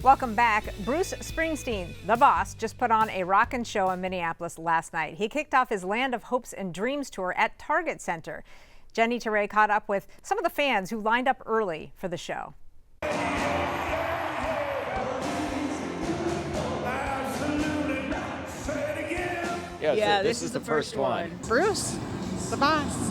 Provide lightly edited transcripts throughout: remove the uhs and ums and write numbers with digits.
Welcome back. Bruce Springsteen, the boss, just put on a rockin' show in Minneapolis last night. He kicked off his Land of Hopes and Dreams tour at Target Center. Jenny Teray caught up with some of the fans who lined up early for the show. Yeah, this is the first one. Bruce, the boss.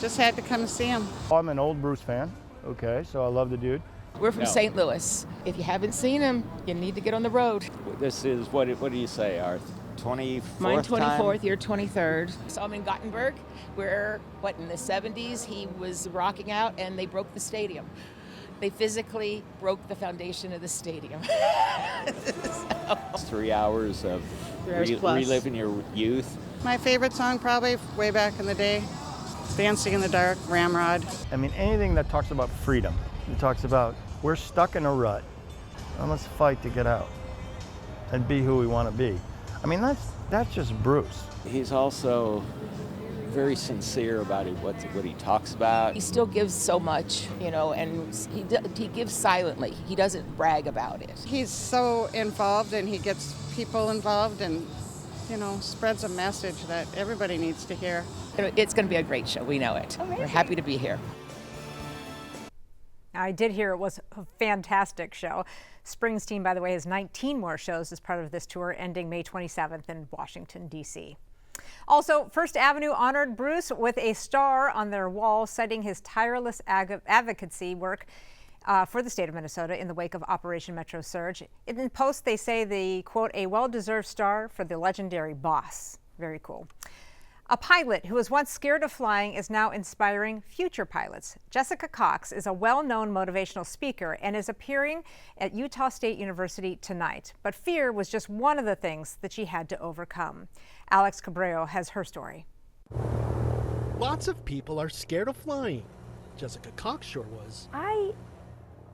Just had to come and see him. I'm an old Bruce fan, okay, so I love the dude. We're from St. Louis. If you haven't seen him, you need to get on the road. This is, what do you say, our 24th Mine 24th, time? your 23rd. Saw him in Gothenburg, where, in the 70s, he was rocking out and they broke the stadium. They physically broke the foundation of the stadium. It's 3 hours of reliving your youth. My favorite song probably way back in the day, Dancing in the Dark, Ramrod. I mean, anything that talks about freedom. It talks about we're stuck in a rut, and let's fight to get out and be who we want to be. I mean, that's just Bruce. He's also very sincere about what he talks about. He still gives so much, and he gives silently. He doesn't brag about it. He's so involved and he gets people involved and, spreads a message that everybody needs to hear. It's going to be a great show. We know it. Amazing. We're happy to be here. I did hear it was a fantastic show. Springsteen, by the way, has 19 more shows as part of this tour, ending May 27th in Washington, D.C. Also, First Avenue honored Bruce with a star on their wall, citing his tireless advocacy work for the state of Minnesota in the wake of Operation Metro Surge. In the post, they say the, quote, a well-deserved star for the legendary boss. Very cool. A pilot who was once scared of flying is now inspiring future pilots. Jessica Cox is a well-known motivational speaker and is appearing at Utah State University tonight. But fear was just one of the things that she had to overcome. Alex Cabrero has her story. Lots of people are scared of flying. Jessica Cox sure was. I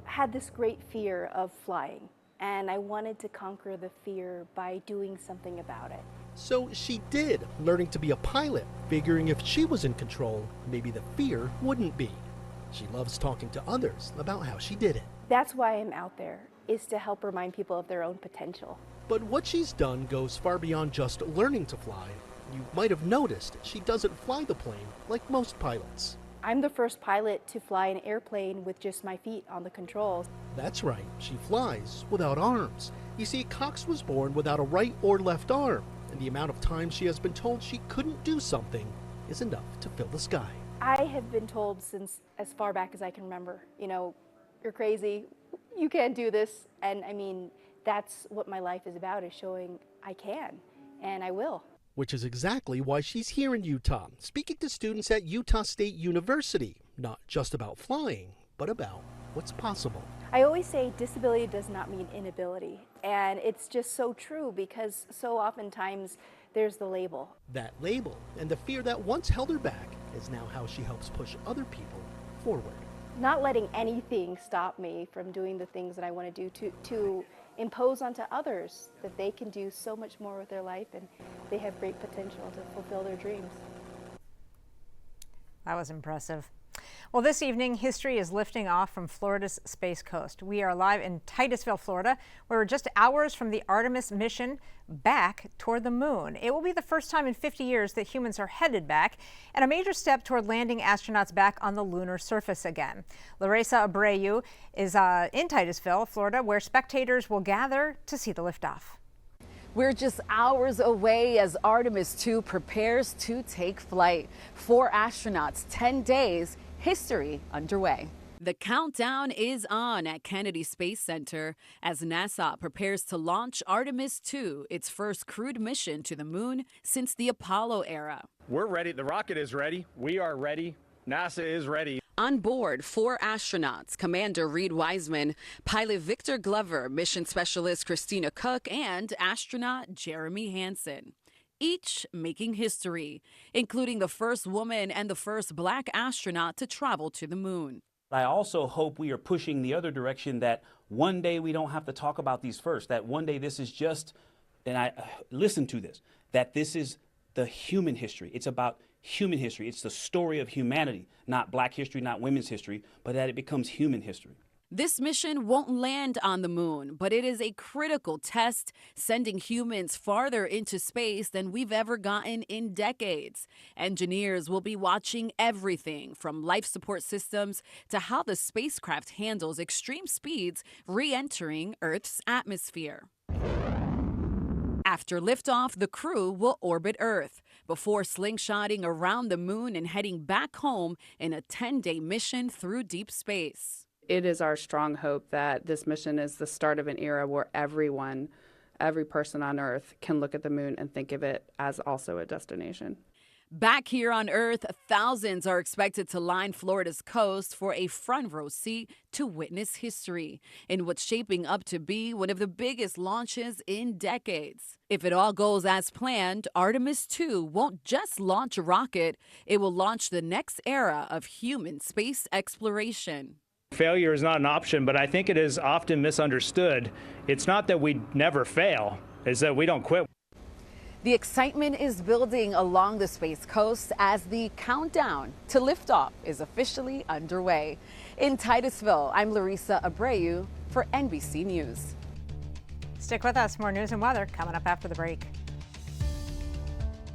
had this great fear of flying, and I wanted to conquer the fear by doing something about it. So she did, learning to be a pilot, figuring if she was in control, maybe the fear wouldn't be. She loves talking to others about how she did it. That's why I'm out there, is to help remind people of their own potential. But what she's done goes far beyond just learning to fly. You might have noticed she doesn't fly the plane like most pilots. I'm the first pilot to fly an airplane with just my feet on the controls. That's right, she flies without arms. You see, Cox was born without a right or left arm, and the amount of times she has been told she couldn't do something is enough to fill the sky. I have been told since as far back as I can remember, you're crazy, you can't do this. And I mean, that's what my life is about, is showing I can, and I will. Which is exactly why she's here in Utah, speaking to students at Utah State University, not just about flying, but about what's possible. I always say disability does not mean inability, and it's just so true because so oftentimes there's the label. That label and the fear that once held her back is now how she helps push other people forward. Not letting anything stop me from doing the things that I want to do to impose onto others that they can do so much more with their life and they have great potential to fulfill their dreams. That was impressive. Well, this evening, history is lifting off from Florida's Space Coast. We are live in Titusville, Florida, where we're just hours from the Artemis mission back toward the moon. It will be the first time in 50 years that humans are headed back, and a major step toward landing astronauts back on the lunar surface again. Larissa Abreu is in Titusville, Florida, where spectators will gather to see the liftoff. We're just hours away as Artemis 2 prepares to take flight. 4 astronauts, 10 days, history underway. The countdown is on at Kennedy Space Center as NASA prepares to launch Artemis 2, its first crewed mission to the moon since the Apollo era. We're ready. The rocket is ready. We are ready. NASA is ready. On board, 4 astronauts, Commander Reed Wiseman, pilot Victor Glover, mission specialist Christina Cook, and astronaut Jeremy Hansen. Each making history, including the first woman and the first black astronaut to travel to the moon. I also hope we are pushing the other direction, that one day we don't have to talk about these first, that one day this is just, and I listen to this, that this is the human history. It's about human history. It's the story of humanity, not black history, not women's history, but that it becomes human history. This mission won't land on the moon, but it is a critical test, sending humans farther into space than we've ever gotten in decades. Engineers will be watching everything from life support systems to how the spacecraft handles extreme speeds re-entering Earth's atmosphere. After liftoff, the crew will orbit Earth before slingshotting around the moon and heading back home in a 10-day mission through deep space. It is our strong hope that this mission is the start of an era where every person on Earth can look at the moon and think of it as also a destination. Back here on Earth, thousands are expected to line Florida's coast for a front row seat to witness history in what's shaping up to be one of the biggest launches in decades. If it all goes as planned, Artemis 2 won't just launch a rocket, it will launch the next era of human space exploration. Failure is not an option, but I think it is often misunderstood. It's not that we never fail, it's that we don't quit. The excitement is building along the Space Coast as the countdown to liftoff is officially underway. In Titusville, I'm Larissa Abreu for NBC News. Stick with us. More news and weather coming up after the break.